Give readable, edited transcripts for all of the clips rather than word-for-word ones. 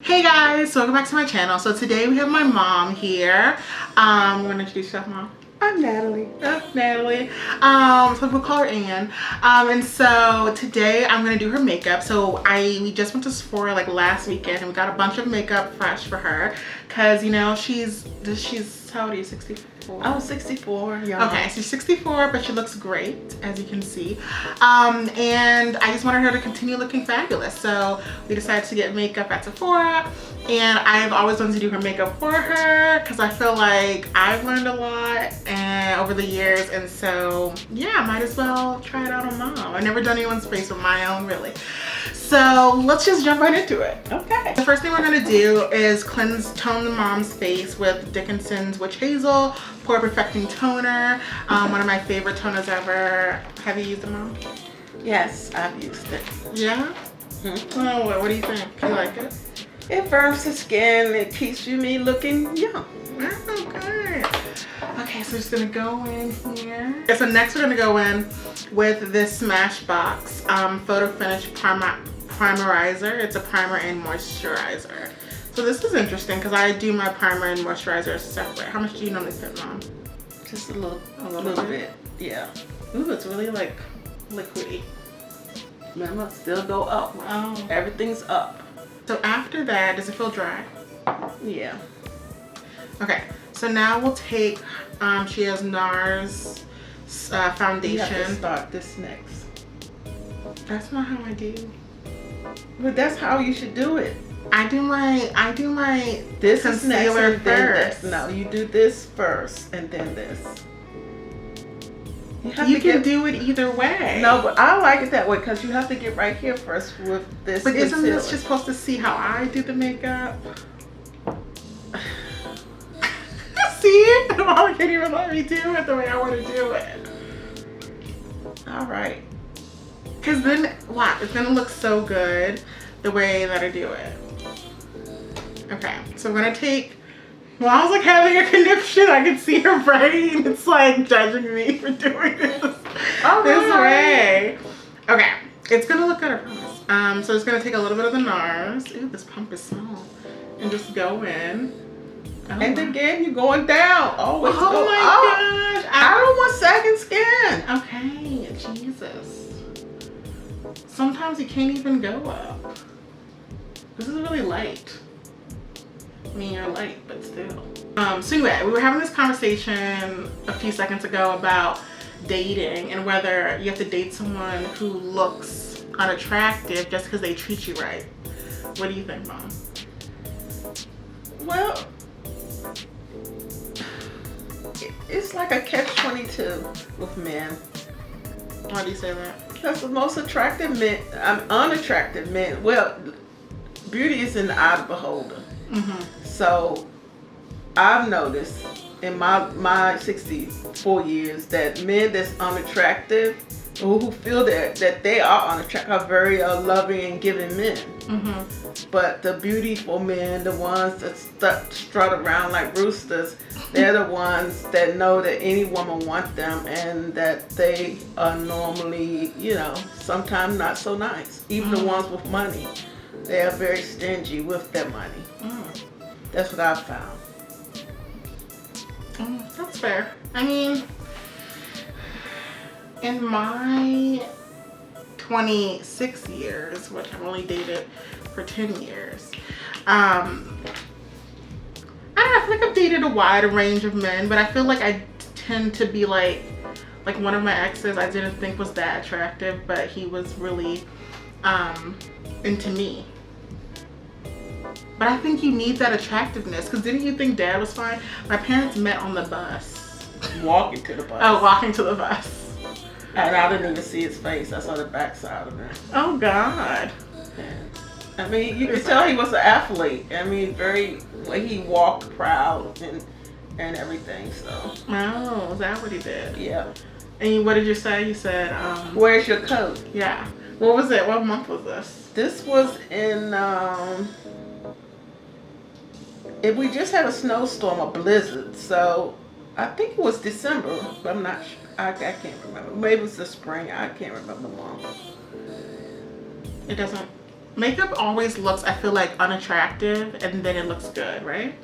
Hey guys, so welcome back to my channel. So today we have my mom here. You want to introduce yourself, Mom? I'm Natalie. Natalie. So we'll call her Ann. And so today I'm gonna do her makeup. So we just went to Sephora like last weekend and we got a bunch of makeup fresh for her, cause you know she's how old are you? 64. I'm 64. Young. Okay, she's 64, but she looks great, as you can see. And I just wanted her to continue looking fabulous. So we decided to get makeup at Sephora. And I've always wanted to do her makeup for her because I feel like I've learned a lot over the years. And so, yeah, might as well try it out on Mom. I've never done anyone's face with my own, really. So let's just jump right into it. Okay. The first thing we're gonna do is tone the mom's face with Dickinson's Witch Hazel Pore Perfecting Toner. One of my favorite toners ever. Have you used it, Mom? Yes, I've used it. Yeah? Oh, what do you think? You like it? It firms the skin. It keeps me looking young. Oh, good. Okay, so just gonna go in here. Okay, so next we're gonna go in with this Smashbox Photo Finish Primerizer. It's a primer and moisturizer. So this is interesting because I do my primer and moisturizer separate. How much do you normally spend, Mom? Just a little bit. Yeah. Ooh, it's really like liquidy. Remember, still go up. Wow. Everything's up. So after that, does it feel dry? Yeah. Okay, so now we'll take, she has NARS foundation. You have to start this next. That's not how I do. But that's how you should do it. I do my This is next concealer and then first. this. No, you do this first and then this. You can do it either way. No, but I like it that way because you have to get right here first with this. But isn't concealer. this just supposed to see how I do the makeup? See? Mom can't even let me do it the way I want to do it. All right. Because then, wow, it's going to look so good the way that I do it. Okay, so I'm going to take, Mom's like having a conniption. I can see her brain. It's like judging me for doing this this way. Okay, it's going to look good, I promise. So it's going to take a little bit of the NARS. Ooh, this pump is small. And just go in. Oh, And again, you're going down. Always oh go my up. gosh. I don't want second skin. Okay, Jesus. Sometimes you can't even go up. This is really light. I mean, you're light, but still. So anyway, we were having this conversation a few seconds ago about dating and whether you have to date someone who looks unattractive just because they treat you right. What do you think, Mom? Well, it's like a catch-22 with men. Why do you say that? Because the most attractive men, unattractive men, well, beauty is in the eye of the beholder. So I've noticed in my 64 years that men that's unattractive or who feel that they are unattractive are very loving and giving men. But the beautiful men, the ones that strut around like roosters, they're the ones that know that any woman wants them and that they are normally, you know, sometimes not so nice. Even the ones with money, they are very stingy with their money. That's what I've found. That's fair. I mean, in my 26 years, which I've only dated for 10 years, I don't know, I feel like I've dated a wide range of men, but I feel like I tend to be like one of my exes I didn't think was that attractive, but he was really into me. But I think you need that attractiveness, because didn't you think Dad was fine? My parents met on the bus. Walking to the bus. Oh, walking to the bus. And I didn't even see his face. I saw the backside of him. Oh, God. I mean, you could tell he was an athlete. I mean, he walked proud and everything, so. Oh, is that what he did? Yeah. And what did you say? You said, Where's your coat? Yeah. What was it? What month was this? This was in, we just had a snowstorm, a blizzard, so I think it was December, but I'm not sure. I can't remember. Maybe it was the spring. I can't remember the month. It doesn't Makeup always looks, I feel like, unattractive, and then it looks good, right?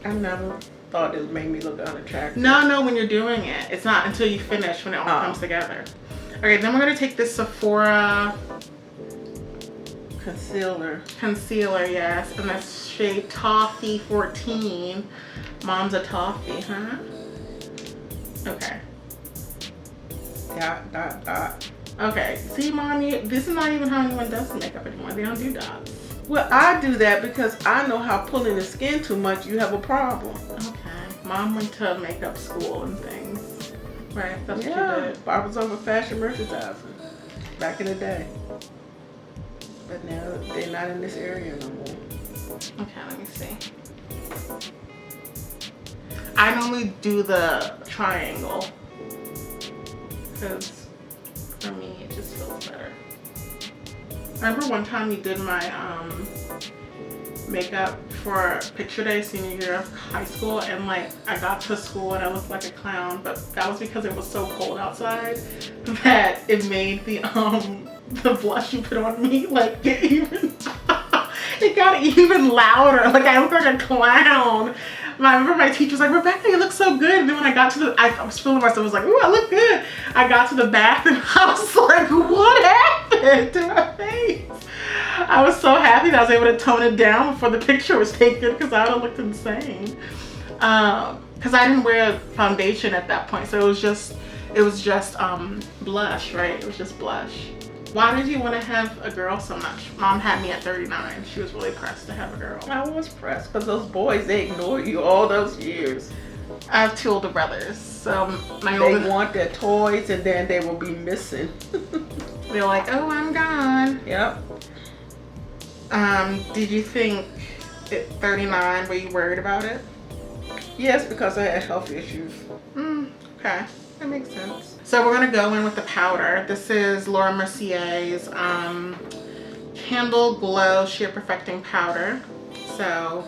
I never thought it made me look unattractive. No, when you're doing it. It's not until you finish, when it all comes together. Okay, then we're gonna take this Sephora concealer, yes, and that's shade Toffee 14. Mom's a toffee, huh? Okay. Dot. Okay, see, Mommy, this is not even how anyone does makeup anymore. They don't do dots. Well, I do that because I know how pulling the skin too much, you have a problem. Okay. Mom went to makeup school and things. Right, that's what you did. I was over fashion merchandising back in the day. But now they're not in this area no more. Okay, let me see. I normally do the triangle because for me it just feels better. Remember one time you did my makeup for picture day senior year of high school, and like I got to school and I looked like a clown, but that was because it was so cold outside that it made the blush you put on me like get even it got even louder. Like I looked like a clown. I remember my teacher was like, Rebecca, you look so good. And then when I got to the, I was feeling myself, I was like, ooh, I look good. I got to the bath and I was like, what happened to my face? I was so happy that I was able to tone it down before the picture was taken because I would have looked insane. Because I didn't wear foundation at that point. So it was just blush, right? It was just blush. Why did you want to have a girl so much? Mom had me at 39. She was really pressed to have a girl. I was pressed because those boys, they ignored you all those years. I have 2 older brothers, so they want their toys and then they will be missing. They're like, oh, I'm gone. Yep. Did you think at 39, were you worried about it? Yes, because I had health issues. Okay, that makes sense. So we're gonna go in with the powder. This is Laura Mercier's Candle Glow Sheer Perfecting Powder. So,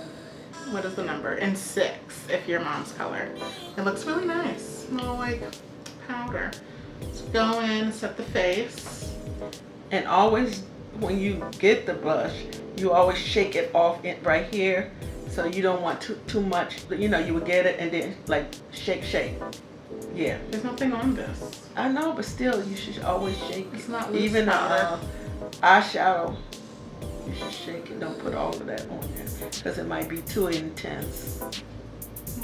what is the number? In 6, if you're mom's color. It looks really nice. Small like powder. So go in, set the face. And always, when you get the blush, you always shake it off right here. So you don't want too much. You know, you would get it and then like shake. Yeah. There's nothing on this. I know, but still, you should always shake it. It's not loose even powder. Eyeshadow. You should shake it. Don't put all of that on there because it might be too intense.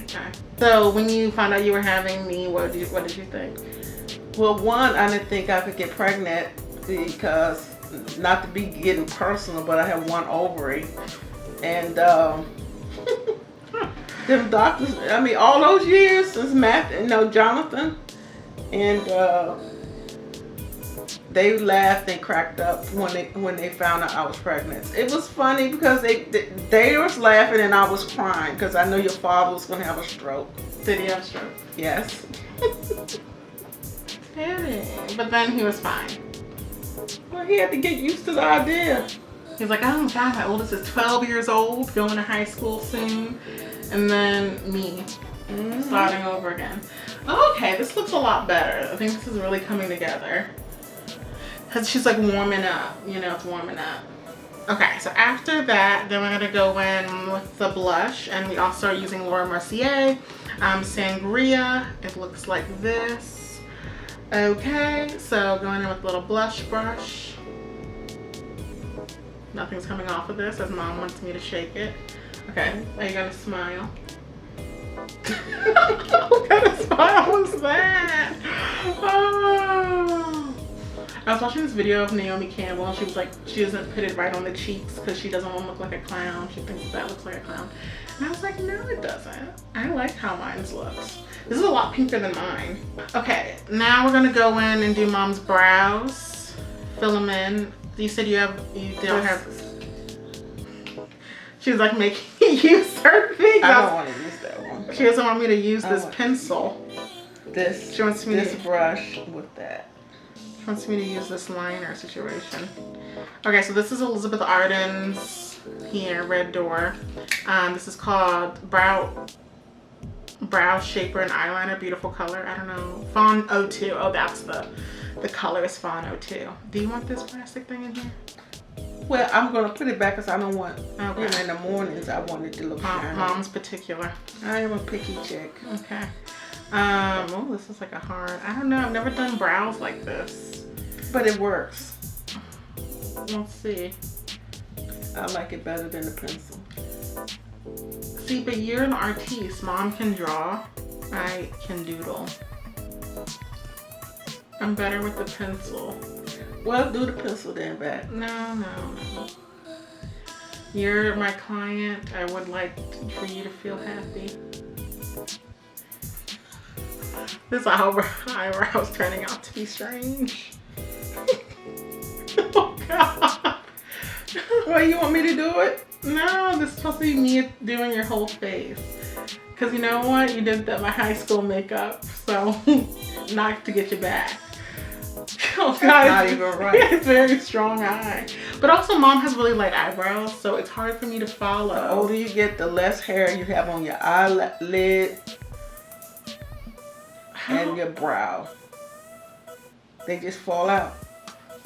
Okay. So when you found out you were having me, what did you think? Well, one, I didn't think I could get pregnant because, not to be getting personal, but I have one ovary, and them doctors, I mean, all those years since Jonathan, and they laughed and cracked up when they found out I was pregnant. It was funny because they was laughing and I was crying because I knew your father was gonna have a stroke. Did he have a stroke? Yes. But then he was fine. Well, he had to get used to the idea. He's like, oh my God, my oldest is 12 years old, going to high school soon. And then me, starting over again. Okay, this looks a lot better. I think this is really coming together. Because she's like warming up, you know, it's warming up. Okay, so after that, then we're gonna go in with the blush, and we also are using Laura Mercier Sangria. It looks like this. Okay, so going in with a little blush brush. Nothing's coming off of this as mom wants me to shake it. Okay, are you gonna smile? What kind of smile was that? Oh. I was watching this video of Naomi Campbell and she was like, she doesn't put it right on the cheeks because she doesn't want to look like a clown. She thinks that looks like a clown. And I was like, no, it doesn't. I like how mine's looks. This is a lot pinker than mine. Okay, now we're gonna go in and do mom's brows. Fill them in. You said you don't have. She was like making me use certain things. I don't want to use that one. She doesn't want me to use this pencil. She wants me to brush with that. She wants me to use this liner situation. Okay, so this is Elizabeth Arden's here, Red Door. This is called Brow Shaper and Eyeliner. Beautiful color. I don't know. Fawn 02. Oh, that's the color is Fawn 02. Do you want this plastic thing in here? Well, I'm gonna put it back because I don't want. Okay. You know, in the mornings I want it to look shiny. Mom's particular. I am a picky chick. Okay. Oh, this is like a hard. I don't know. I've never done brows like this, But it works. let's see. I like it better than the pencil. See, but you're an artiste. Mom can draw. I can doodle. I'm better with the pencil. Well, do the pencil then back. No. You're my client. I would like for you to feel happy. This eyebrow's turning out to be strange. Oh God. Well, you want me to do it? No, this is supposed to be me doing your whole face. Cause you know what? You did my high school makeup, so not to get you back. Oh God, not even right. It's very strong eye. But also Mom has really light eyebrows, so it's hard for me to follow. The older you get, the less hair you have on your eyelid and your brow. They just fall out.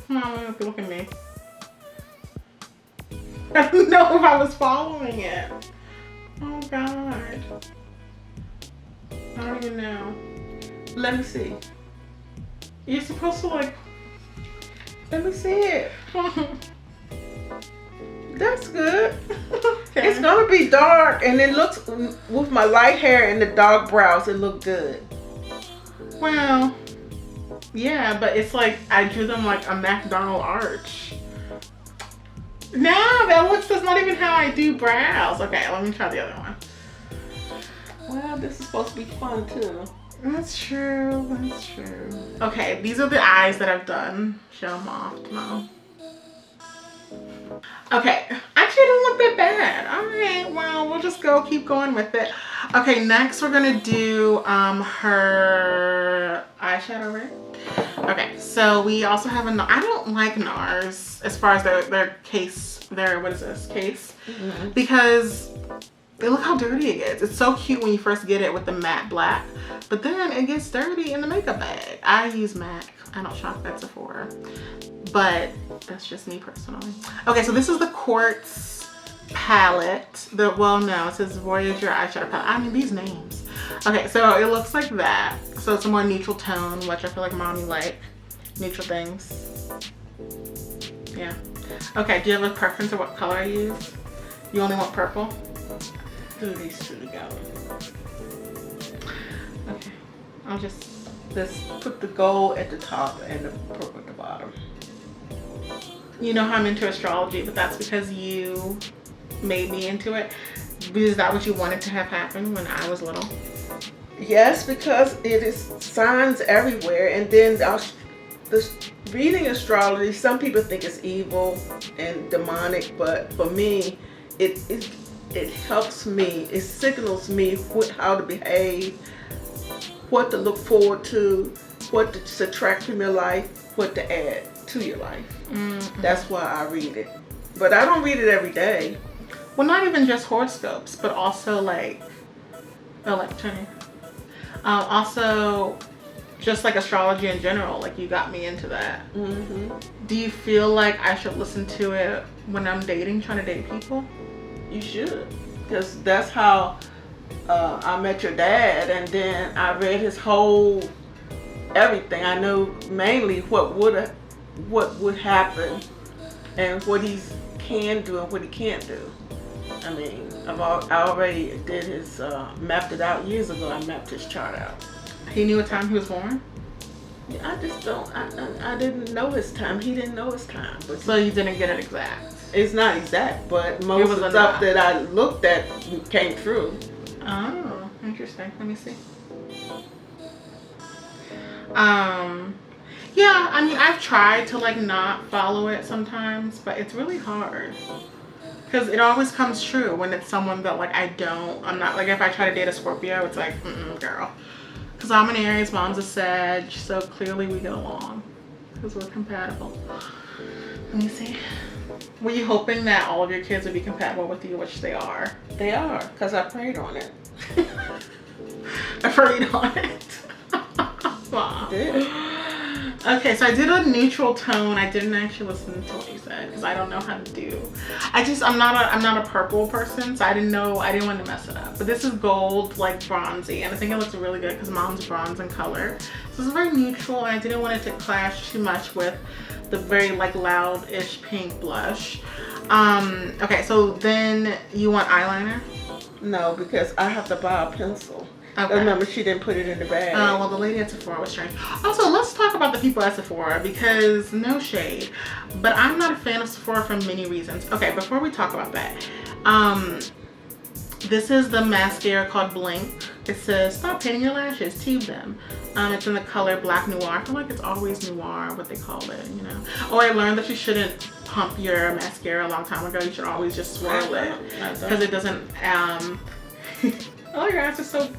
Mom, look at me. I don't know if I was following it. Oh God. I don't even know. Let me see. You're supposed to like. Let me see it. That's good. Okay. It's gonna be dark, and it looks with my light hair and the dark brows. It look good. Well, yeah, but it's like I drew them like a McDonald arch. No, that's not even how I do brows. Okay, let me try the other one. Well, this is supposed to be fun too. That's true. That's true. Okay, these are the eyes that I've done. Show them off to Mom. Okay, actually it doesn't look that bad. All right, well, we'll just keep going with it. Okay, next we're gonna do her eyeshadow, right? Okay, so we also have I don't like NARS as far as their case, what is this, case? Mm-hmm. Because look how dirty it gets. It's so cute when you first get it with the matte black, but then it gets dirty in the makeup bag. I use MAC. I don't shop at Sephora, but that's just me personally. Okay, so this is the Quartz palette. Well, no, it says Voyager eyeshadow palette. I mean, these names. Okay, so it looks like that. So it's a more neutral tone, which I feel like Mommy like neutral things. Yeah. Okay, do you have a preference of what color I use? You only want purple? Do these two together. Okay, I'll just Put the gold at the top and the purple at the bottom. You know how I'm into astrology, but that's because you made me into it. Is that what you wanted to have happen when I was little? Yes, because it is signs everywhere, and then the reading astrology, some people think it's evil and demonic, but for me, it helps me. It signals me how to behave, what to look forward to, what to subtract from your life, what to add to your life. Mm-hmm. That's why I read it. But I don't read it every day. Well, not even just horoscopes, but also like also just like astrology in general. Like you got me into that. Mm-hmm. Do you feel like I should listen to it when I'm trying to date people? You should, because that's how I met your dad, and then I read his whole everything. I know mainly what would happen and what he can do and what he can't do. I mean, I already did his mapped it out years ago. I mapped his chart out. He knew what time he was born? Yeah, I just don't. I didn't know his time. He didn't know his time. But so you didn't get it exact. It's not exact, but most of the stuff that I looked at came true. Oh, interesting. Let me see. Yeah, I mean, I've tried to like not follow it sometimes, but it's really hard. Because it always comes true when it's someone that like I'm not like, if I try to date a Scorpio, it's like, girl. Because I'm an Aries, Mom's a Sag, so clearly we get along. Because we're compatible. Let me see. Were you hoping that all of your kids would be compatible with you, which they are? They are, because I prayed on it. I prayed on it. Wow. I did. Okay, so I did a neutral tone. I didn't actually listen to what you said because I don't know how to do. I'm not a purple person, so I didn't want to mess it up. But this is gold, like bronzy, and I think it looks really good because mom's bronze in color. So it's very neutral, and I didn't want it to clash too much with the very like loud-ish pink blush. Okay, so then you want eyeliner? No, because I have to buy a pencil. Okay. Remember, she didn't put it in the bag. Well, the lady at Sephora was strange. Also, let's talk about the people at Sephora because no shade, but I'm not a fan of Sephora for many reasons. Okay, before we talk about that, this is the mascara called Blink. It says, stop painting your lashes, tube them. It's in the color Black Noir. I feel like it's always noir, what they call it, you know. Oh, I learned that you shouldn't pump your mascara a long time ago. You should always just swirl it because it doesn't, oh, your eyes are so...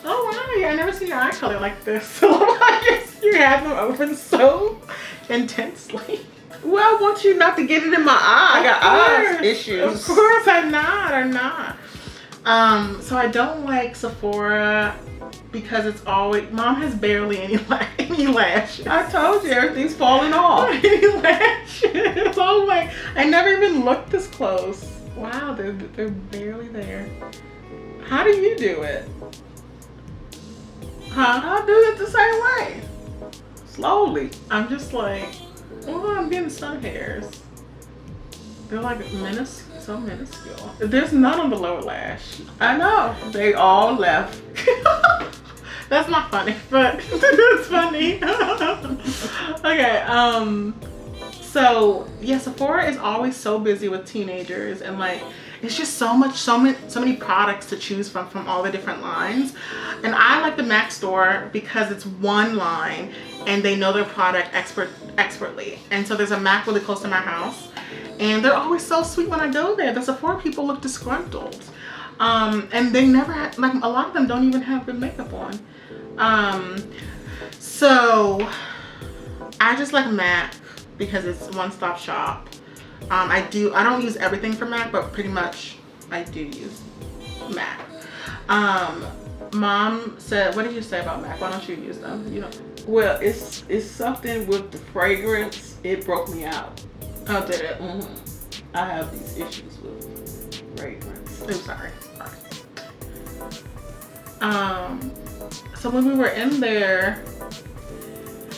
Oh wow, yeah, I never seen your eye color like this. So I guess you have them open so intensely. Well, I want you not to get it in my eye. I got eye issues. Of course, I'm not. So I don't like Sephora because it's always, mom has barely any lashes. I told you, everything's falling off. Any lashes. Oh my, I never even looked this close. Wow, they're barely there. How do you do it? Huh? I'll do it the same way. Slowly. I'm just like, oh, I'm getting some hairs. They're like so minuscule. There's none on the lower lash. I know. They all left. That's not funny, but it's funny. Okay, so yeah, Sephora is always so busy with teenagers and like, it's just so many products to choose from all the different lines. And I like the MAC store because it's one line and they know their product expertly. And so there's a MAC really close to my house and they're always so sweet when I go there. The Sephora people look disgruntled. And they never had, like a lot of them don't even have good makeup on. So I just like MAC because it's one-stop shop. I don't use everything from MAC, but pretty much I do use MAC. Mom said, what did you say about MAC? Why don't you use them? You know. Well, it's something with the fragrance. It broke me out. Oh, did it? Mm-hmm. I have these issues with fragrance. I'm sorry. So when we were in there,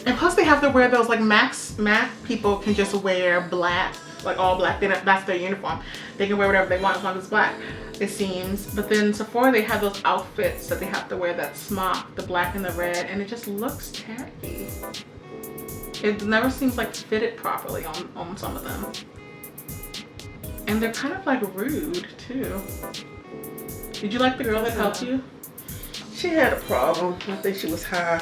and plus they have to wear those like MAC people can just wear black. Like all black, that's their uniform. They can wear whatever they want as long as it's black, it seems. But then Sephora, they have those outfits that they have to wear, that smock, the black and the red, and it just looks tacky. It never seems like fitted properly on some of them. And they're kind of like rude too. Did you like the girl that helped you? She had a problem. I think she was high.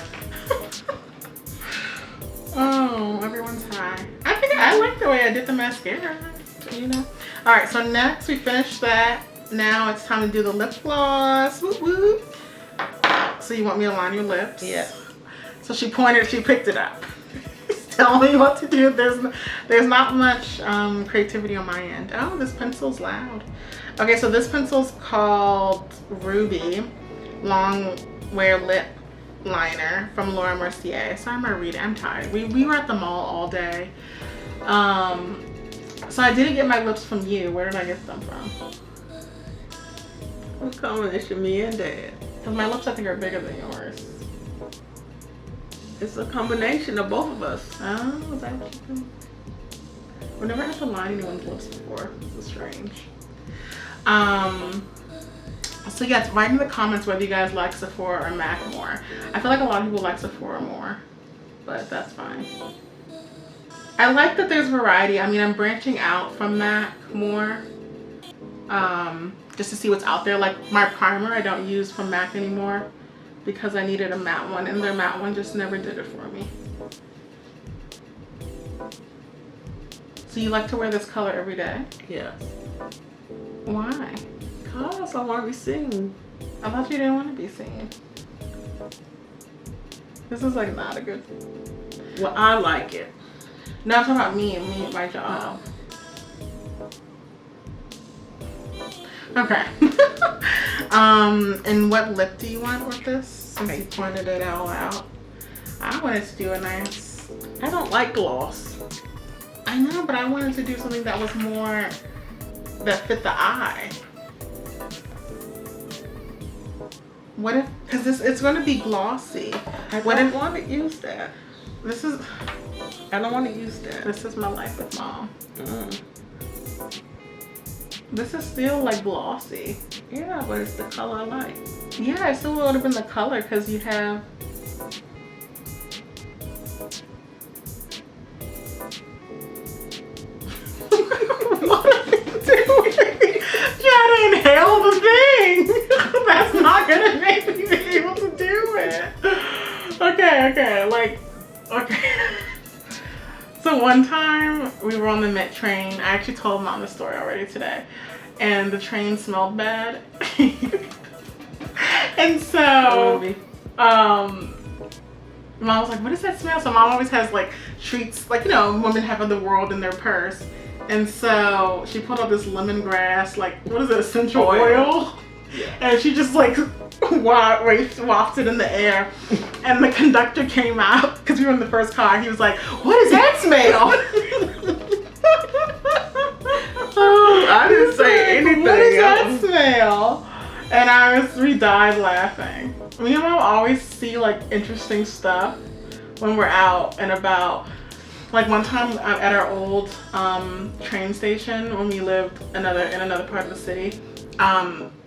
Oh, everyone's high. I think I like the way I did the mascara, you know. All right, so next we finished that. Now it's time to do the lip gloss. Woo woo. So you want me to line your lips? Yeah. So she picked it up. Tell me what to do. There's not much creativity on my end. Oh, this pencil's loud. Okay, so this pencil's called Ruby Long Wear Lip Liner from Laura Mercier. Sorry, I'm gonna read it. I'm tired. We were at the mall all day. So I didn't get my lips from you. Where did I get them from? What combination, me and Dad? Because my lips I think are bigger than yours. It's a combination of both of us. Oh, is that what you think? I've never had to line anyone's lips before. This is strange. So yeah, write in the comments whether you guys like Sephora or MAC more. I feel like a lot of people like Sephora more, but that's fine. I like that there's variety. I mean, I'm branching out from MAC more, just to see what's out there. Like my primer, I don't use from MAC anymore because I needed a matte one, and their matte one just never did it for me. So you like to wear this color every day? Yes. Why? Because I want to be seen. I thought you didn't want to be seen. This is like not a good... Well, I like it. No, I'm talking about me and my job. Oh. Okay. And what lip do you want with this? Since you pointed it all out. I wanted to do a nice I don't like gloss. I know, but I wanted to do something that was more, that fit the eye. What if, because it's going to be glossy. I What don't if want to use that. this is, I don't want to use that. this is my life with mom. Mm. This is still like glossy. Yeah, but it's the color I like. Yeah, it still would have been the color because you have. What are you doing? Try to inhale the thing. That's not gonna make me be able to do it. Okay, okay. So one time we were on the Met train. I actually told mom the story already today, and the train smelled bad. And so, mom was like, "What does that smell?" So mom always has like treats, like, you know, women have of the world in their purse. And so she pulled out this lemongrass, like, what is it, essential oil? Yeah. And she just like wafted in the air. And the conductor came out, because we were in the first car. He was like, "What does that smell?" Oh, I didn't say anything. What does that smell? And we died laughing. Me and mom always see like interesting stuff when we're out and about. Like one time at our old train station when we lived in another part of the city,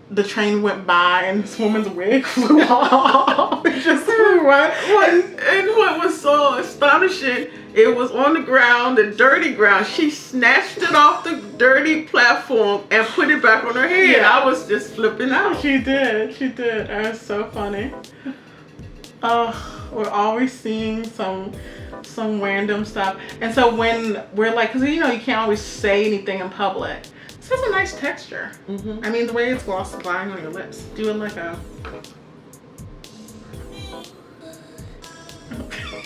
the train went by and this woman's wig flew off. It just flew right. And what was so astonishing, it was on the ground, the dirty ground. She snatched it off the dirty platform and put it back on her head. Yeah. I was just flipping out. She did. It was so funny. We're always seeing some random stuff. And so when we're like, because you know you can't always say anything in public. This has a nice texture. I mean, the way it's gliding on your lips. Do it like a.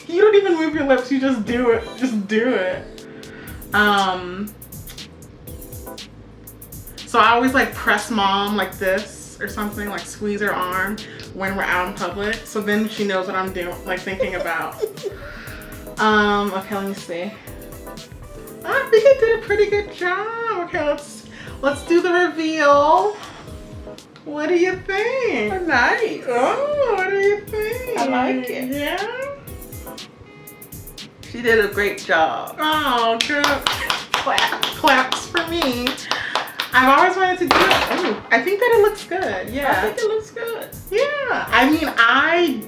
You don't even move your lips. You just do it. Just do it. So I always like press mom like this or something, like squeeze her arm when we're out in public. So then she knows what I'm doing, like thinking about. Okay, let me see. I think I did a pretty good job. Okay, let's do the reveal. What do you think? Oh, nice. Oh, what do you think? I like it. Yeah? She did a great job. Oh, good. Claps for me. I've always wanted to do it. Ooh, I think that it looks good. Yeah. I think it looks good. Yeah. I mean, I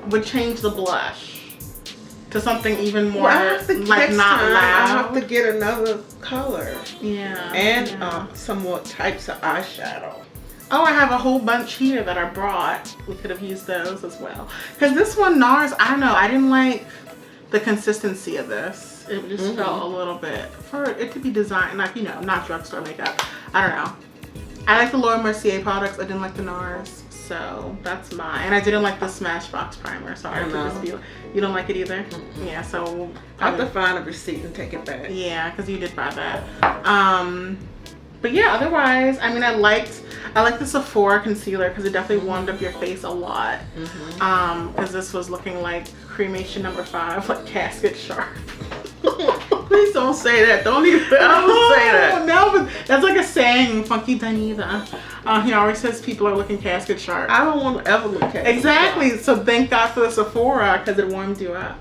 would change the blush to something even more like not loud. I have to get another color. Yeah. And some more types of eyeshadow. Oh, I have a whole bunch here that I brought. We could have used those as well. Because this one, NARS, I don't know. I didn't like the consistency of this. It just felt a little bit, for it to be designed, like, you know, not drugstore makeup. I don't know. I like the Laura Mercier products. I didn't like the NARS. So that's mine. And I didn't like the Smashbox primer. Sorry to just be, you don't like it either? Yeah, so I have to find a receipt and take it back. Yeah, because you did buy that. But yeah, otherwise, I mean, I liked the Sephora concealer because it definitely warmed up your face a lot. Because this was looking like cremation number 5, like casket sharp. Please don't say that. Don't say that. No, but that's like a saying, Funky Danita. He always says people are looking casket sharp. I don't want to ever look casket Exactly. sharp. So thank God for the Sephora because it warmed you up.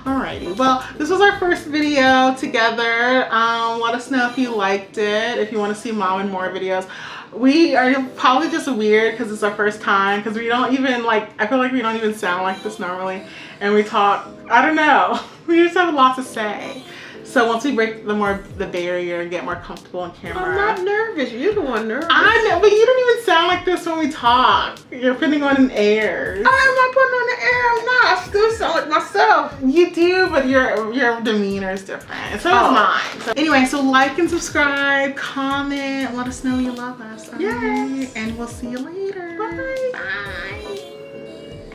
Alrighty, well, this was our first video together. Let us know if you liked it, if you want to see mom in more videos. We are probably just weird because it's our first time, because we don't even I feel like we don't even sound like this normally, and we talk, I don't know, we just have a lot to say. So once we break the barrier and get more comfortable on camera. I'm not nervous. You're the one nervous. I know, but you don't even sound like this when we talk. You're putting on an air. I'm not putting on the air. I'm not. I still sound like myself. You do, but your demeanor is different. And so is mine. So anyway, so like and subscribe, comment, let us know you love us. Yes. And we'll see you later. Bye. Bye.